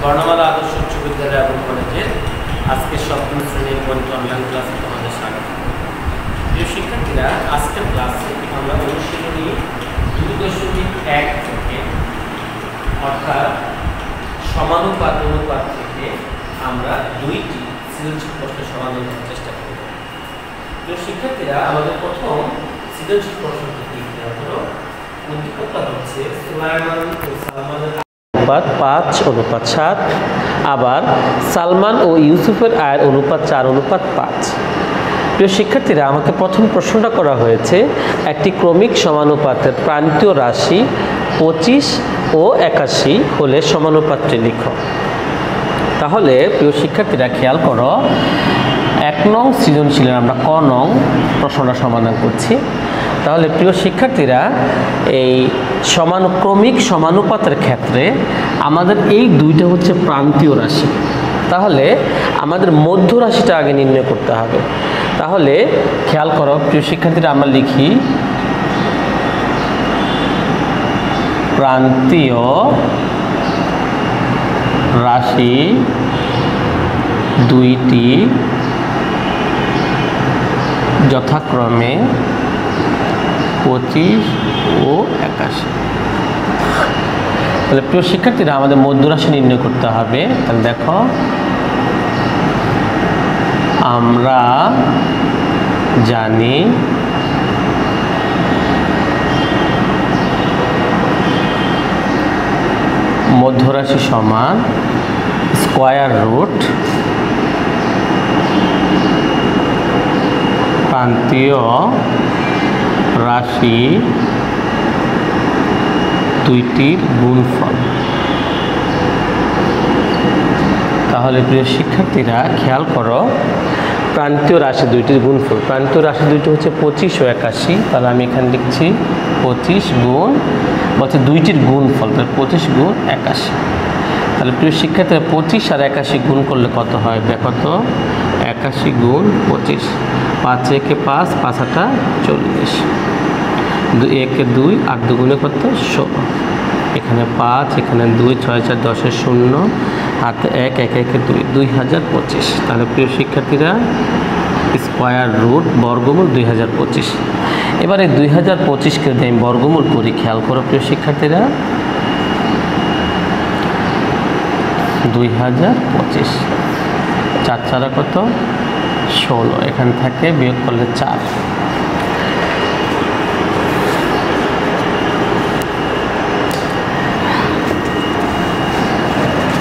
বর্ণমালা আদর্শ উচ্চ বিদ্যালয় এবং কলেজের আজকে সপ্তম শ্রেণীর গণিত অনলাইন ক্লাসে তোমাদের স্বাগত। প্রিয় শিক্ষার্থীরা, আজকের ক্লাসে আমরা অনুশীলনী 2.1 থেকে অর্থাৎ সমানুপাত অনুপাত থেকে আমরা দুইটি সৃজনশীল প্রশ্নের সমাধান করার চেষ্টা করব। প্রিয় শিক্ষার্থীরা, আমাদের প্রথম সৃজনশীল প্রশ্নটি লিখতে হলো উদ্দীপকটা হচ্ছে সুলাইমান ও সালমানের 5:7, আবার সালমান ও ইউসুফের আয়ের অনুপাত 4:5। প্রিয় শিক্ষার্থীরা, আমাকে প্রথম প্রশ্নটা করা হয়েছে একটি ক্রমিক সমানুপাতের প্রান্তীয় রাশি 25 ও 81 হলে সমানুপাতটি লিখো। তাহলে প্রিয় শিক্ষার্থীরা খেয়াল করো, 1 নং সৃজনশীলের আমরা ক নং প্রশ্নটা সমাধান করছি। তাহলে প্রিয় শিক্ষার্থীরা, এই ক্রমিক সমানুপাতের ক্ষেত্রে আমাদের এই দুইটা হচ্ছে প্রান্তীয় রাশি। তাহলে আমাদের মধ্য রাশিটা আগে নির্ণয় করতে হবে। তাহলে খেয়াল করো প্রিয় শিক্ষার্থীরা, আমরা লিখি প্রান্তীয় রাশি দুইটি যথাক্রমে 25 ও 81। তাহলে প্রিয় শিক্ষার্থীরা, আমাদের মধ্য রাশি নির্ণয় করতে হবে। তাহলে দেখো, আমরা জানি মধ্য রাশি সমান স্কয়ার রুট প্রান্তীয় রাশি দুইটির গুণফল। তাহলে প্রিয় শিক্ষার্থীরা খেয়াল করো, প্রান্তীয় রাশি দুইটির গুণফল, প্রান্তীয় রাশি দুইটি হচ্ছে 25 ও 81। তাহলে আমি এখানে লিখছি 25 গুণ, বলছে দুইটির গুণফল, তাহলে 25 গুণ 81। তাহলে প্রিয় শিক্ষার্থীরা, 25 আর 81 গুণ করলে কত হয় দেখো তো, 81 গুণ 25, 5 একে 5, 5 আটা 40, 2 একে 2, 8 দুগুণে কত 16, এখানে 5, এখানে 2, 6 4 10 0, হাতে 1, 1 একে 2, 2025। তাহলে প্রিয় শিক্ষার্থীরা, স্কয়ার রুট বর্গমূল 2025। এবারে 2025কে যদি আমি বর্গমূল করি, খেয়াল করো প্রিয় শিক্ষার্থীরা, 2025 4 4 কত 16, এখান থেকে বিয়োগ করলে 4।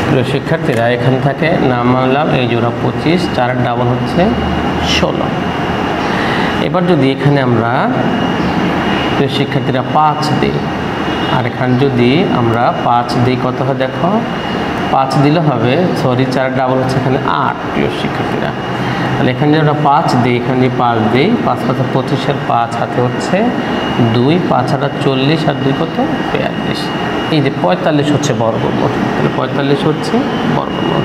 প্রিয় শিক্ষার্থীরা, এখান থেকে নাম মানলাম এই জোড়া 25, 4 ডাবল হচ্ছে 16। এবার যদি এখানে আমরা প্রিয় শিক্ষার্থীরা 5 দিই, আর এখানে যদি আমরা 5 দিই কত হয় দেখো, 5 দিলে হবে, 4 ডাবল হচ্ছে এখানে 8। প্রিয় শিক্ষার্থীরা, তাহলে এখানে আমরা 5 দিই, এখানে 5 দিই, 5 5 25 এর 5 হাতে হচ্ছে 2, 5 আটা 40 আর 2 কত 42। এই যে 45 হচ্ছে বর্গমূল, তাহলে 45 হচ্ছে বর্গমূল।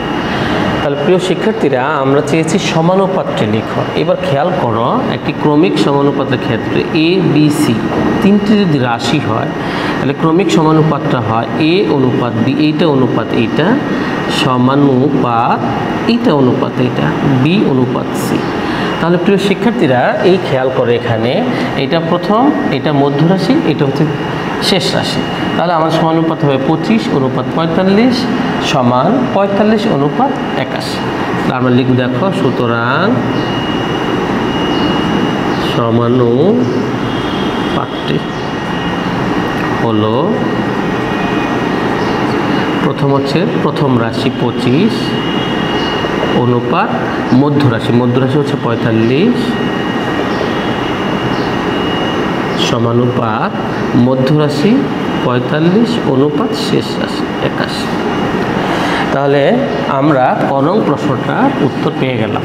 তাহলে প্রিয় শিক্ষার্থীরা, আমরা চেয়েছি সমানুপাতটি লিখো। এবার খেয়াল করো, একটি ক্রমিক সমানুপাতের ক্ষেত্রে এ বি সি তিনটি যদি রাশি হয়, তাহলে ক্রমিক সমানুপাতটা হয় এ অনুপাত বি, এইটা অনুপাত এইটা, সমানুপাত এইটা অনুপাত এইটা, বি অনুপাত সি। তাহলে প্রিয় শিক্ষার্থীরা, এই খেয়াল করে এখানে এটা প্রথম, এটা মধ্য রাশি, এটা হচ্ছে শেষ রাশি। তাহলে আমার সমানুপাত হবে 25 অনুপাত 45 সমান 45 অনুপাত 81। আমরা লিখব দেখো, সুতরাং সমানুপাতটি হলো প্রথম হচ্ছে প্রথম রাশি 25 অনুপাত মধ্য রাশি, মধ্য রাশি হচ্ছে 45 সমানুপাত মধ্য রাশি 45 অনুপাত শেষ রাশি 81। তাহলে আমরা ক নং প্রশ্নটার উত্তর পেয়ে গেলাম।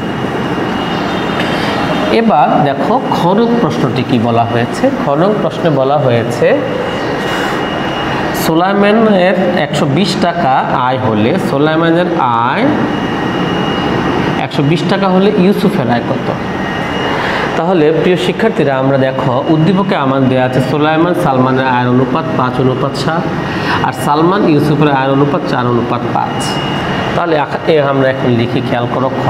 এবার দেখো খ নং প্রশ্নটি কি বলা হয়েছে। খ নং প্রশ্নে বলা হয়েছে সুলাইমানের 120 টাকা আয় হলে, সুলাইমানের আয় 120 টাকা হলে ইউসুফের আয় কত। তাহলে প্রিয় শিক্ষার্থীরা আমরা দেখো উদ্দীপকে আমার দেওয়া আছে সুলাইমান সালমানের আয়ের অনুপাত 5:7 আর সালমান ইউসুফের আয়ের অনুপাত 4:5। তাহলে আমরা এখন লিখি, খেয়াল করো। খ,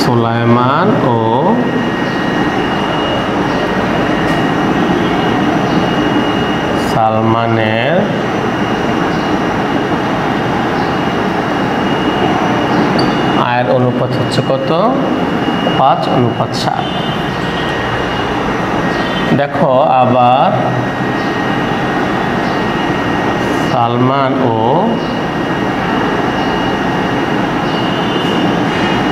সুলাইমান ও সালমানের আয়ের অনুপাত হচ্ছে কত? 5:7। দেখো আবার সালমান ও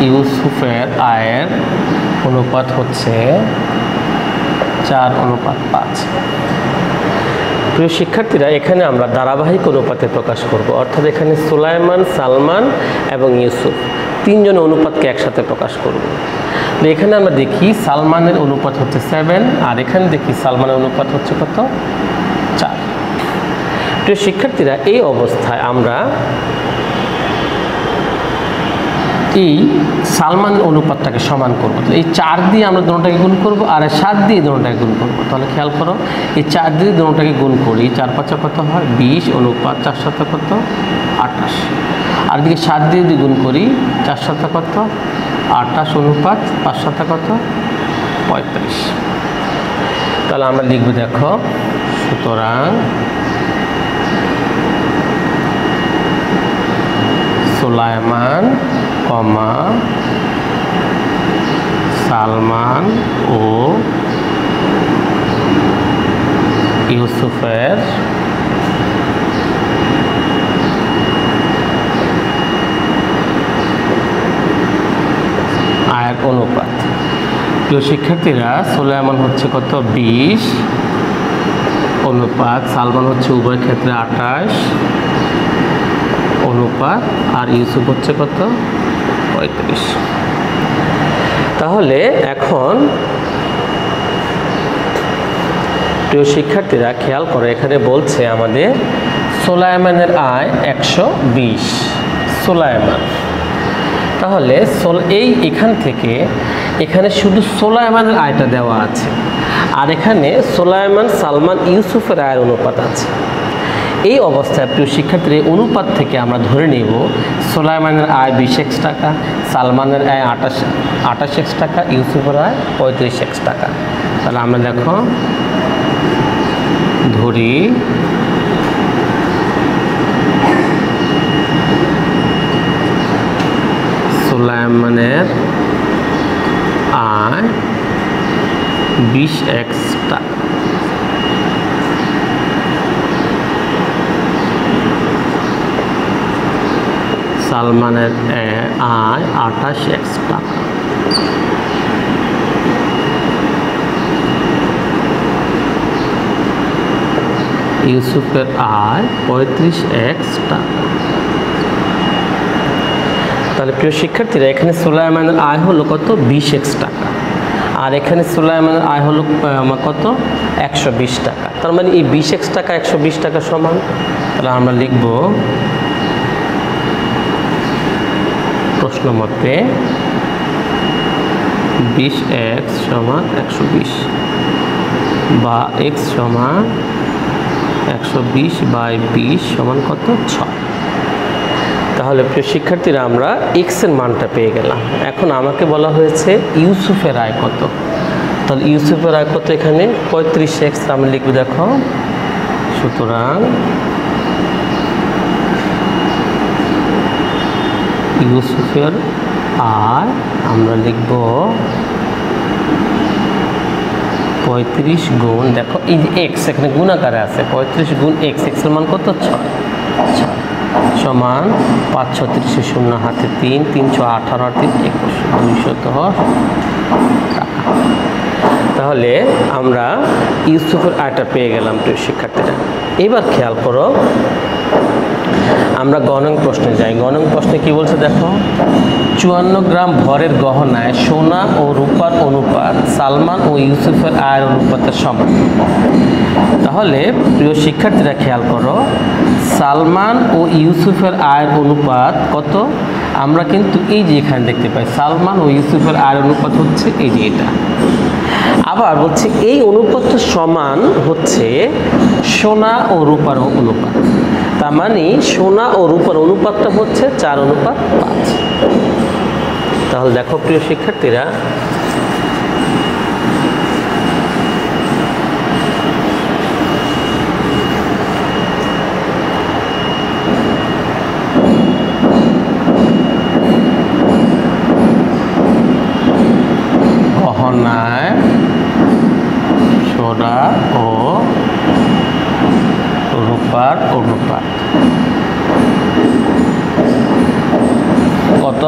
ইউসুফের আয়ের অনুপাত হচ্ছে 4:5। প্রিয় শিক্ষার্থীরা, এখানে আমরা ধারাবাহিক অনুপাতে প্রকাশ করব, অর্থাৎ এখানে সুলাইমান, সালমান এবং ইউসুফ তিনজন অনুপাতকে একসাথে প্রকাশ করব। এখানে আমরা দেখি সালমানের অনুপাত হচ্ছে 7, আর এখানে দেখি সালমানের অনুপাত হচ্ছে কত? 4। প্রিয় শিক্ষার্থীরা, এই অবস্থায় আমরা এই সালমানের অনুপাতটাকে সমান করব। এই 4 দিয়ে আমরা দুটোটাকে গুণ করব, আর 7 দিয়ে দুটোটাকে গুণ করব। তাহলে খেয়াল করো, এই 4 দিয়ে দুটোটাকে গুণ করি, 4×5 কত হয়? 20, অনুপাত 4×7 কত? 28। আর এদিকে 7 দিয়ে যদি গুণ করি, 4×7 কত? 28, অনুপাত 5×7 কত? 35। তাহলে আমরা লিখব, দেখো, সুতরাং সুলাইমান, সালমান ও ইউসুফের আয়ের অনুপাত। প্রিয় শিক্ষার্থীরা, সুলাইমান হচ্ছে কত? 20, অনুপাত সালমান হচ্ছে উভয় ক্ষেত্রে 28, অনুপাত, আর ইউসুফ হচ্ছে কত? 35। তাহলে এখন প্রিয় শিক্ষার্থীরা খেয়াল করে, এখানে বলছে আমাদের সুলাইমানের আয় 120। সুলাইমান, তাহলে এখান থেকে এখানে শুধু সুলাইমানের আয়টা দেওয়া আছে, আর এখানে সুলাইমান, সালমান, ইউসুফের আয়ের অনুপাত আছে। এই অবস্থায় প্রিয় শিক্ষার্থীর অনুপাত থেকে আমরা ধরে নেব সুলাইমানের আয় 20x টাকা, সালমানের আয় 28x টাকা, ইউসুফের আয় 35x টাকা। তাহলে আমরা দেখো ধরি সুলাইমানের আয় 20x টাকা, সালমানের আয় 28x টাকা। ইউসুফের আয় 35x টাকা। তাহলে প্রিয় শিক্ষার্থীরা, এখানে সুলাইমানের আয় হলো কত? 20x টাকা, আর এখানে সুলাইমানের আয় হলো কত? 120 টাকা। তার মানে এই 20x টাকা 120 টাকা সমান। তাহলে আমরা লিখব প্রশ্ন মতে 20x সমান 120, বা x সমান 120/20 সমান কত? 6। তাহলে প্রিয় শিক্ষার্থীরা, আমরা x এর মানটা পেয়ে গেলাম। এখন আমাকে বলা হয়েছে ইউসুফের আয় কত। তাহলে ইউসুফের আয় কত? এখানে 35x। আমরা লিখব, দেখো, সুতরাং ইউসুফের আয় আমরা লিখব 35 গুণ, দেখো এই যে x এখানে গুণ আকারে আছে, 35 গুণ x, x এর মান কত? 6 সমান 5 6 30 শূন্য হাতে 3 318 আর 3 21 210 টাকা। তাহলে আমরা ইউসুফের আয়টা পেয়ে গেলাম প্রিয় শিক্ষার্থীরা। এবার খেয়াল করো, আমরা গণন প্রশ্নে যাই। গণন প্রশ্নে কি বলছে দেখো, 54 গ্রাম ভরের গহনায় সোনা ও রূপার অনুপাত সালমান ও ইউসুফের আয়ের অনুপাতের সমান। তাহলে প্রিয় শিক্ষার্থীরা খেয়াল করো, সালমান ও ইউসুফের আয়ের অনুপাত কত? আমরা কিন্তু এই যে এখানে দেখতে পাই সালমান ও ইউসুফের আয়ের অনুপাত হচ্ছে এই যে এটা। আবার বলছে এই অনুপাতটা সমান হচ্ছে সোনা ও রূপার অনুপাত। তার মানে সোনা ও রূপার অনুপাতটা হচ্ছে 4:5। তাহলে দেখো প্রিয় শিক্ষার্থীরা, গহনায় সোনা ও রূপার অনুপাত কত?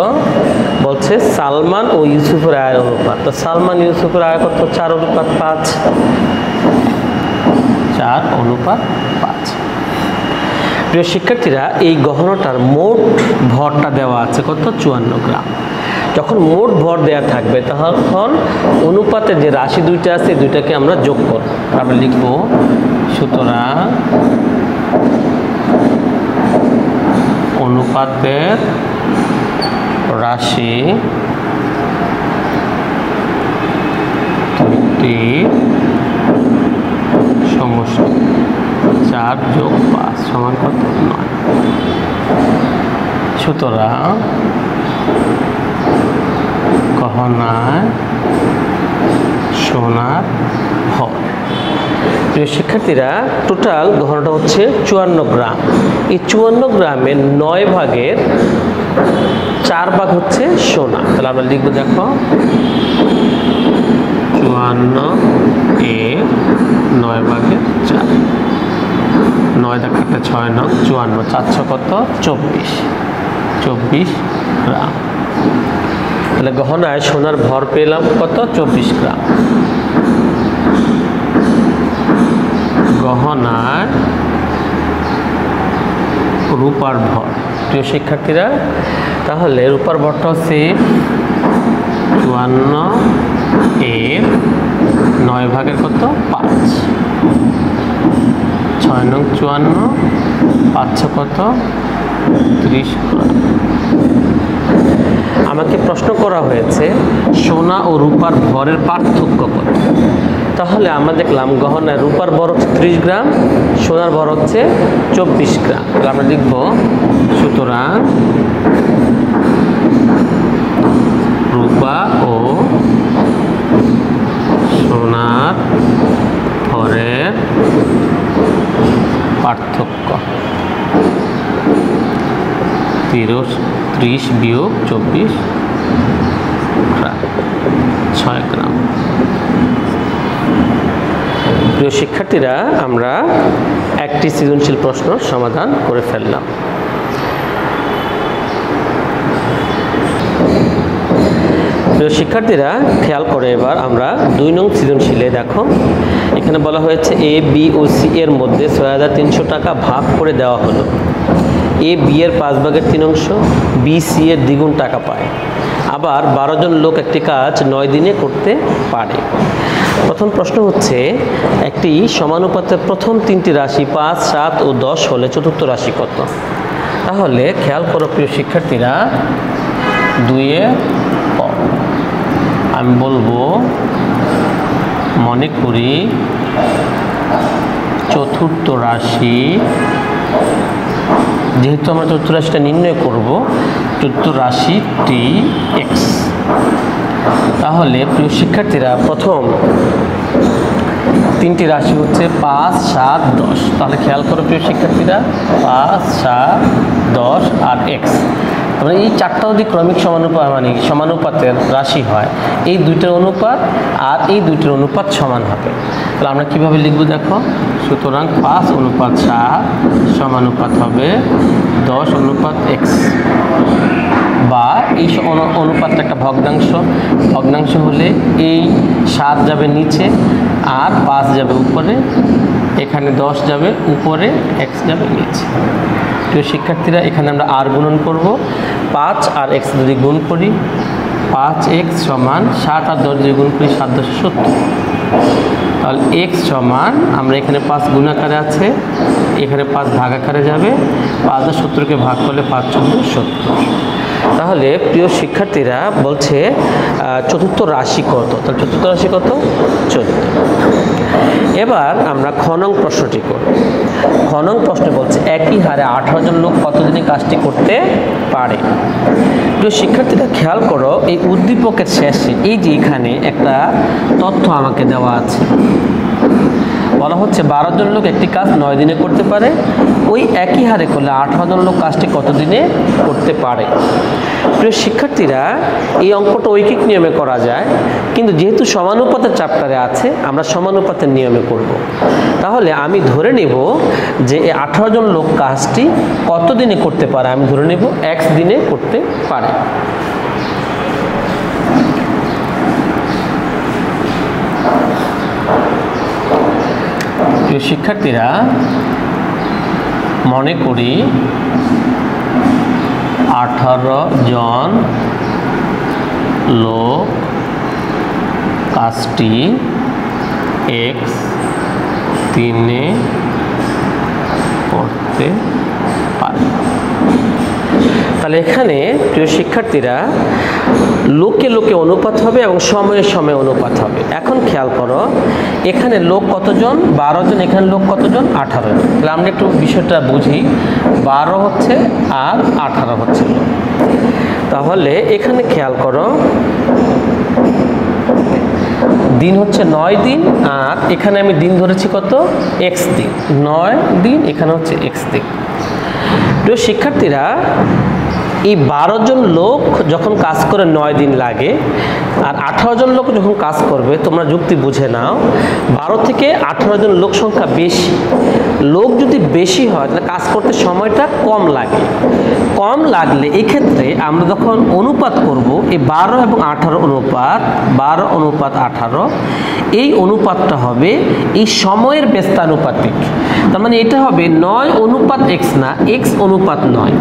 বলছে সালমান ও ইউসুফের আয়ের অনুপাত। তো সালমান ইউসুফের আয় কত? 4:5। 4:5। প্রিয় শিক্ষার্থীরা, এই গহনাটার মোট ভরটা দেওয়া আছে কত? 54 গ্রাম। যখন মোট ভর দেওয়া থাকবে তখন অনুপাতে যে রাশি দুইটা আছে এই দুইটাকে আমরা যোগ করব। আমরা লিখব সুতরাং অনুপাতের রাশি দুটি সমষ্টি 4 + 5 সমান কত? 9। সুতরাং গহনায় সোনার ভর। প্রিয় শিক্ষার্থীরা, টোটাল গহনাটা হচ্ছে 54 গ্রাম। এই 54 গ্রামের 9 ভাগের 4 ভাগ হচ্ছে সোনা। তাহলে আমরা লিখবো, দেখো 54 এর 9 ভাগের 4। 9 দেখাটা 6 9 54, 400 কত? 24 গ্রাম। তাহলে গহনায় সোনার ভর পেলাম কত? 24 গ্রাম। গহনায় রূপার ভর। প্রিয় শিক্ষার্থীরা, তাহলে রূপার ভরটা হচ্ছে 54 এর 9 ভাগের কত? 5। 6 9 54, 500 কত? 30 গ্রাম। আমাকে প্রশ্ন করা হয়েছে সোনা ও রূপার ভরের পার্থক্য কত। তাহলে আমরা দেখলাম গহনায় রূপার ভর হচ্ছে 30 গ্রাম, সোনার ভর হচ্ছে 24 গ্রাম। তাহলে আমরা লিখব সুতরাং রূপা ও সোনার ভরের পার্থক্য 30 বিয়োগ 24 গ্রাম, 6 গ্রাম। প্রিয় শিক্ষার্থীরা, আমরা একটি সৃজনশীল প্রশ্ন সমাধান করে ফেললাম। প্রিয় শিক্ষার্থীরা, খেয়াল করে এবার আমরা 2 নং সৃজনশীলে দেখো, এখানে বলা হয়েছে এ বি ও সি এর মধ্যে 6300 টাকা ভাগ করে দেওয়া হলো। এ বি এর 5 ভাগের 3 অংশ, বি সি এর দ্বিগুণ টাকা পায়। আবার 12 জন লোক একটি কাজ 9 দিনে করতে পারে। প্রথম প্রশ্ন হচ্ছে একটি সমানুপাতের প্রথম 3টি রাশি 5 7 ও 10 হলে চতুর্থ রাশি কত? তাহলে খেয়াল করো প্রিয় শিক্ষার্থীরা, 2 এর পর আমি বলবো মনে করি চতুর্থ রাশি, যেহেতু আমরা চতুর্থ রাশিটা নির্ণয় করব, চতুর্থ রাশিটি এক্স। তাহলে প্রিয় শিক্ষার্থীরা, প্রথম 3টি রাশি হচ্ছে 5 7 10। তাহলে খেয়াল করো প্রিয় শিক্ষার্থীরা, 5 7 10 আর এক্স। মানে এই 4টা যদি ক্রমিক সমানুপাতের রাশি হয়, এই 2টার অনুপাত আর এই 2টার অনুপাত সমান হবে। তাহলে আমরা কিভাবে লিখব দেখো, সুতরাং 5:7 সমানুপাত হবে 10:x, বা এই অনুপাতটা একটা ভগ্নাংশ হলে এই 7 যাবে নিচে আর 5 যাবে উপরে, এখানে 10 যাবে উপরে, x যাবে নিচে। প্রিয় শিক্ষার্থীরা, এখানে আমরা আর গুণন করব। 5 আর x যদি গুণ করি, 5x সমান 7 আর 10 যদি গুণ করি 7 10 70। তাহলে x সমান, আমরা এখানে 5 গুণ আকারে আছে, এখানে 5 ভাগ আকারে যাবে, 5 আর 70কে ভাগ করলে 5 14 70। তাহলে প্রিয় শিক্ষার্থীরা বলছে চতুর্থ রাশি কত, তাহলে চতুর্থ রাশি কত 14। এবার আমরা খ নং প্রশ্নটি করব। খ নং প্রশ্নে বলছে একই হারে 18 জন লোক কতদিনে কাজটি করতে পারে। প্রিয় শিক্ষার্থীরা খেয়াল করো, এই উদ্দীপকের শেষে এই যে এখানে একটা তথ্য আমাকে দেওয়া আছে, বলা হচ্ছে 12 জন লোক একটি কাজ 9 দিনে করতে পারে। ওই একই হারে করলে 18 জন লোক কাজটি কত দিনে করতে পারে। প্রিয় শিক্ষার্থীরা, এই অঙ্কটা ঐকিক নিয়মে করা যায়, কিন্তু যেহেতু সমানুপাতের চ্যাপ্টারে আছে আমরা সমানুপাতের নিয়মে করব। তাহলে আমি ধরে নেব যে এই 18 জন লোক কাজটি কত দিনে করতে পারে, আমি ধরে নেব x দিনে করতে পারে। প্রিয় শিক্ষার্থীরা, মনে করি 18 জন লোক কাজটি x দিনে করতে পারে। তাহলে এখানে প্রিয় শিক্ষার্থীরা লোকে লোকে অনুপাত হবে এবং সময়ে সময়ে অনুপাত হবে। এখন খেয়াল করো, এখানে লোক কতজন 12 জন, এখানে লোক কতজন 18 জন। তাহলে আমরা একটু বিষয়টা বুঝি, 12 হচ্ছে আর 18 হচ্ছে লোক। তাহলে এখানে খেয়াল করো, দিন হচ্ছে 9 দিন, আর এখানে আমি দিন ধরেছি কত x দিন, 9 দিন, এখানে হচ্ছে x দিন। প্রিয় শিক্ষার্থীরা, এই 12 জন লোক যখন কাজ করে 9 দিন লাগে, আর 18 জন লোক যখন কাজ করবে, তোমরা যুক্তি বুঝে নাও, 12 থেকে 18 জন লোক সংখ্যা বেশি। লোক যদি বেশি হয় তাহলে কাজ করতে সময়টা কম লাগে। কম লাগলে এক্ষেত্রে আমরা যখন অনুপাত করব, এই 12 এবং 18 অনুপাত, 12 অনুপাত 18, এই অনুপাতটা হবে এই সময়ের ব্যস্তানুপাতিক। তার মানে এটা হবে 9 অনুপাত x না, x অনুপাত 9।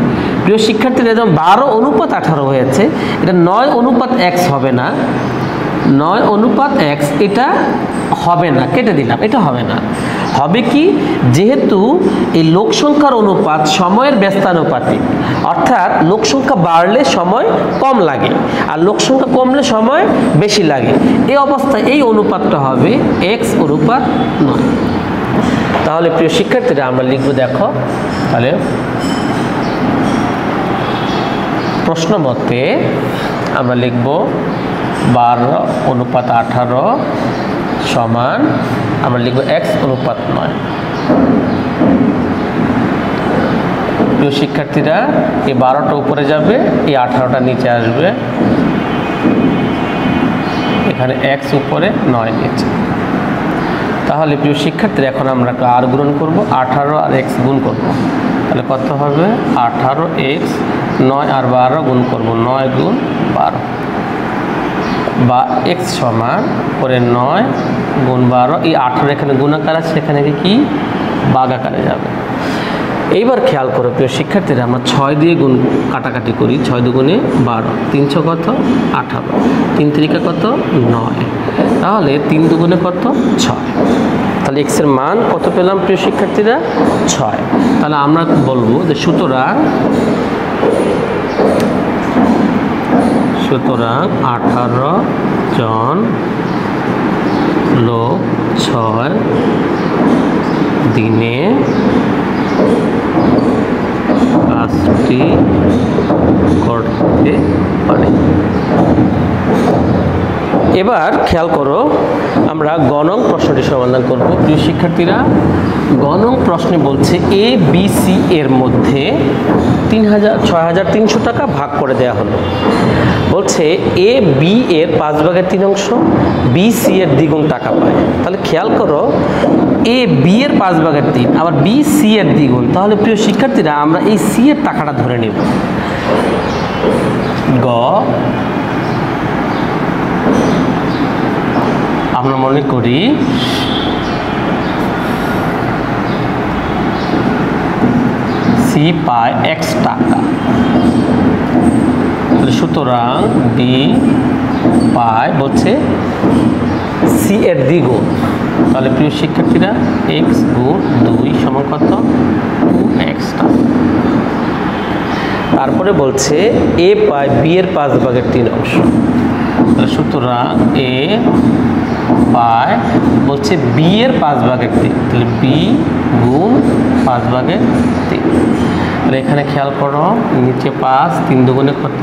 প্রিয় শিক্ষার্থীরা, যেমন 12 অনুপাত 18 হয়েছে, এটা 9 অনুপাত x হবে না, 9 অনুপাত x এটা হবে না, কেটে দিলাম, এটা হবে না। হবে কি, যেহেতু এই লোক সংখ্যার অনুপাত সময়ের ব্যস্তানুপাতিক, অর্থাৎ লোক সংখ্যা বাড়লে সময় কম লাগে আর লোক সংখ্যা কমলে সময় বেশি লাগে। এই অবস্থায় এই অনুপাতটা হবে x অনুপাত 9। তাহলে প্রিয় শিক্ষার্থীরা আমরা লিখব, দেখো, তাহলে প্রশ্ন মতে আমরা লিখব 12 অনুপাত 18 সমান, আমরা লিখব x অনুপাত 9। প্রিয় শিক্ষার্থীরা, এই 12টা উপরে যাবে, এই 18টা নিচে আসবে, এখানে x উপরে 9 নিচে। তাহলে প্রিয় শিক্ষার্থীরা, এখন আমরা আর গুণ করব, 18 আর x গুণ করব। তাহলে কত হবে 18x, 9 আর 12 গুণ করব, 9 গুণ 12, বা x সমান করে 9 গুণ 12। এই 18 এখানে গুণাকার আছে, এখানে কি ভাগাকারে যাবে। এইবার খেয়াল করো প্রিয় শিক্ষার্থীরা, আমরা 6 দিয়ে গুণ কাটাকাটি করি, 6 দুগুণে 12, 300 কত 18, 3 তিরিকা কত 9, তাহলে 3 দুগুণে কত 6। তাহলে x এর মান কত পেলাম প্রিয় শিক্ষার্থীরা 6। তাহলে আমরা বলবো যে সুতরাং 18 জন লোক 6 দিনে কাজটি করতে পারে। এবার খেয়াল করো, আমরা গ নং প্রশ্নটি সমাধান করব। প্রিয় শিক্ষার্থীরা, গ নং প্রশ্নে বলছে এ বি সি এর মধ্যে 6,300 টাকা ভাগ করে দেওয়া হলো। বলছে এ বি এর 5/3 অংশ, বি সি এর দ্বিগুণ টাকা পায়। তাহলে খেয়াল করো, এ বি এর 5/3 আবার বি সি এর দ্বিগুণ, তাহলে প্রিয় শিক্ষার্থীরা আমরা এই সি এর টাকাটা ধরে নেব। গ, আমরা মনে করি সি পায় x টাকা, সুতরাং বি পায় বলছে সি এর দ্বিগুণ। তাহলে প্রিয় শিক্ষার্থীরা x গুণ 2 সমান কত 2x টাকা। তারপরে বলছে এ পায় বি এর 5/3 সুতরাং এ পায় বলছে বি এর 5/3, তাহলে বি গুণ 5/3। তাহলে এখানে খেয়াল করো, নিচে 5, 3 দুগুণে কত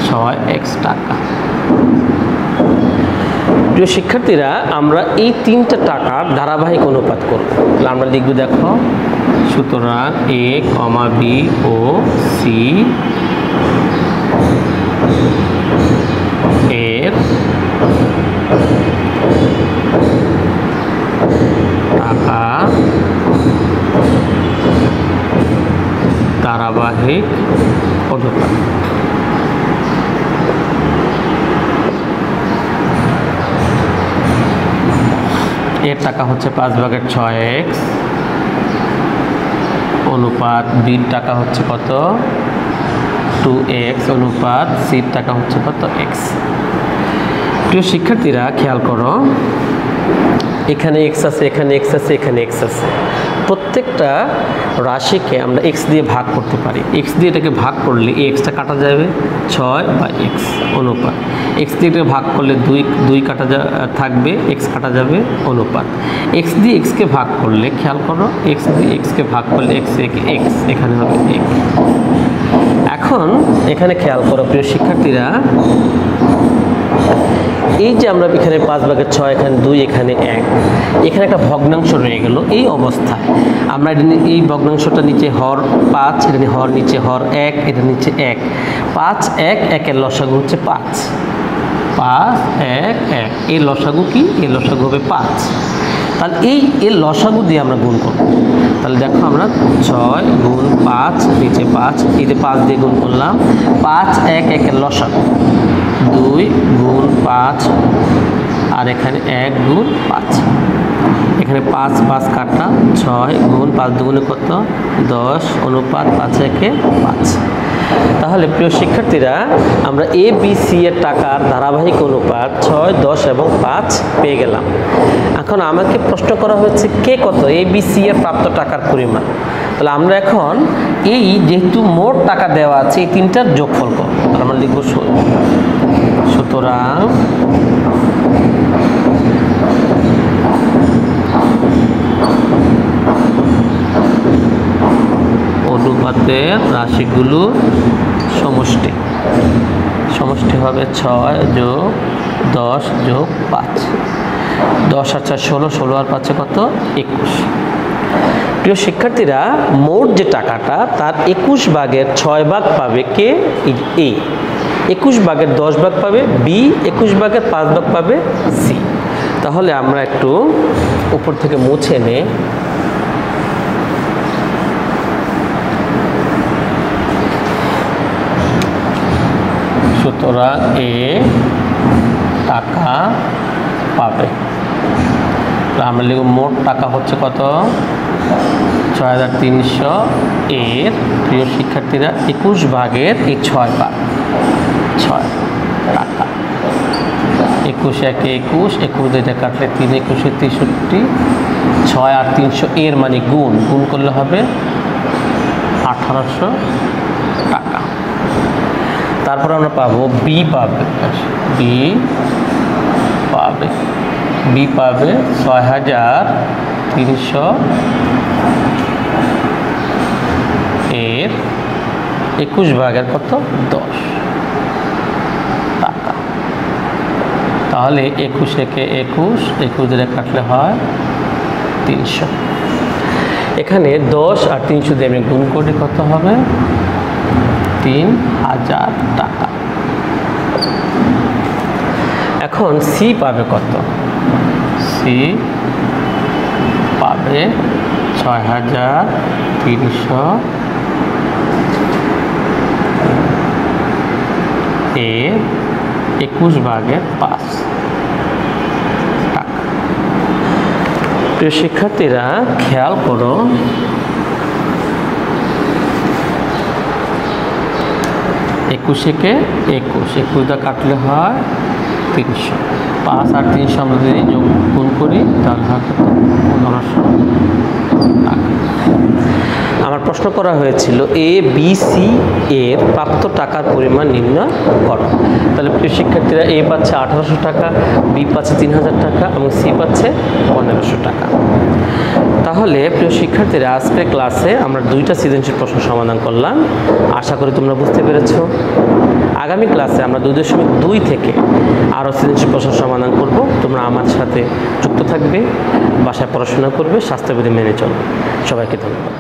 6x টাকা। প্রিয় শিক্ষার্থীরা, আমরা এই 3টা টাকার ধারাবাহিক অনুপাত করব। তাহলে আমরা লিখব, দেখো, সুতরাং এ কমা বি ও সি এর টাকা ধারাবাহিক অনুপাত। এর টাকা হচ্ছে 5/6x অনুপাত বির টাকা হচ্ছে কত 2x অনুপাত সির টাকা হচ্ছে কত x। প্রিয় শিক্ষার্থীরা, খেয়াল করো, এখানে x আছে, এখানে x আছে, এখানে x আছে। প্রত্যেকটা রাশিকে আমরা x দিয়ে ভাগ করতে পারি। x দিয়ে এটাকে ভাগ করলে এই xটা কাটা যাবে 6/x অনুপাত। x দিয়ে এটাকে ভাগ করলে 2 কাটা থাকবে, x কাটা যাবে অনুপাত। x দিয়ে x কে ভাগ করলে, খেয়াল করো, x দিয়ে x কে ভাগ করলে x এখানে হবে 1। এখন এখানে খেয়াল করো প্রিয় শিক্ষার্থীরা, এই যে আমরা এখানে 5/6, এখানে 2, এখানে 1, এখানে একটা ভগ্নাংশ রয়ে গেল। এই অবস্থায় আমরা এই ভগ্নাংশটা নিচে হর 5, এটা হর নিচে হর 1, এটা নিচে 1, 5, 1, 1 এর লসাগু হচ্ছে 5, 5, 1, 1, এই লসাগু কি? এই লসাগু হবে 5। তাহলে এর লসাগু দিয়ে আমরা গুণ করব। তাহলে দেখো, আমরা 6 গুণ 5 নিচে 5, এই যে 5 দিয়ে গুণ করলাম, 5, 1, 1 এর লসাগু 2 গুণ 5 আর এখানে 1 গুণ 5, এখানে 5, 5 কাটা, 6 গুণ 5 দুগুণে কত 10 অনুপাত 5, 1, 5। তাহলে প্রিয় শিক্ষার্থীরা, আমরা এ বি সি এর টাকার ধারাবাহিক অনুপাত 6, 10 এবং 5 পেয়ে গেলাম। এখন আমাকে প্রশ্ন করা হয়েছে কে কত, এ বি সি এর প্রাপ্ত টাকার পরিমাণ। তাহলে আমরা এখন এই যেহেতু মোট টাকা দেওয়া আছে, এই 3টার যোগফল করব। তাহলে আমরা লিখব, সুতরাং অনুপাতের রাশিগুলো সমষ্টি হবে 6 যোগ 10 যোগ 5, 10 আর 4 16, 16 আর 5 কত 21। প্রিয় শিক্ষার্থীরা, মোট যে টাকাটা তার 21/6 পাবে কে? এ। 21/10 পাবে বি, 21/5 পাবে সি। তাহলে আমরা একটু উপর থেকে মুছে নেই। সুতরাং এ টাকা পাবে। আমরা লিখব, মোট টাকা হচ্ছে কত 6300 এর, প্রিয় শিক্ষার্থীরা, 21/6 টাকা। 21 1 21, 21 দিয়ে কাটলে 3 21 63, 6 আর 300 এর মানে গুণ করলে হবে 1800 টাকা। তারপর আমরা পাবো বি পাবে 6300 এর 21/10 টাকা। তাহলে 21 1 21, 21 দিয়ে কাটলে হয় 300। এখানে 10 আর 300 দিয়ে আমি গুণ করলে কত হবে 3000 টাকা। এখন সি পাবে কত? সি পাবে 6300 এর 21/5 টাকা। প্রিয় শিক্ষার্থীরা, খেয়াল করো, 21 কে 21, 21 দা কাটলে হয় 300, 5 আর 300 আমরা যদি গুণ করি তাহলে হয় 1500 টাকা। আমার প্রশ্ন করা হয়েছিল এ বি সি এর প্রাপ্ত টাকার পরিমাণ নির্ণয় করো। তাহলে প্রিয় শিক্ষার্থীরা এ পাচ্ছে 1800 টাকা, বি পাচ্ছে 3000 টাকা এবং সি পাচ্ছে 1500 টাকা। তাহলে প্রিয় শিক্ষার্থীরা আজকের ক্লাসে আমরা 2টা সৃজনশীল প্রশ্ন সমাধান করলাম। আশা করি তোমরা বুঝতে পেরেছো। আগামী ক্লাসে আমরা 2.2 থেকে আরও সৃজনশীল প্রশ্ন সমাধান করব। তোমরা আমার সাথে যুক্ত থাকবে, বাসায় পড়াশোনা করবে, স্বাস্থ্যবিধি মেনে চলবে। সবাইকে ধন্যবাদ।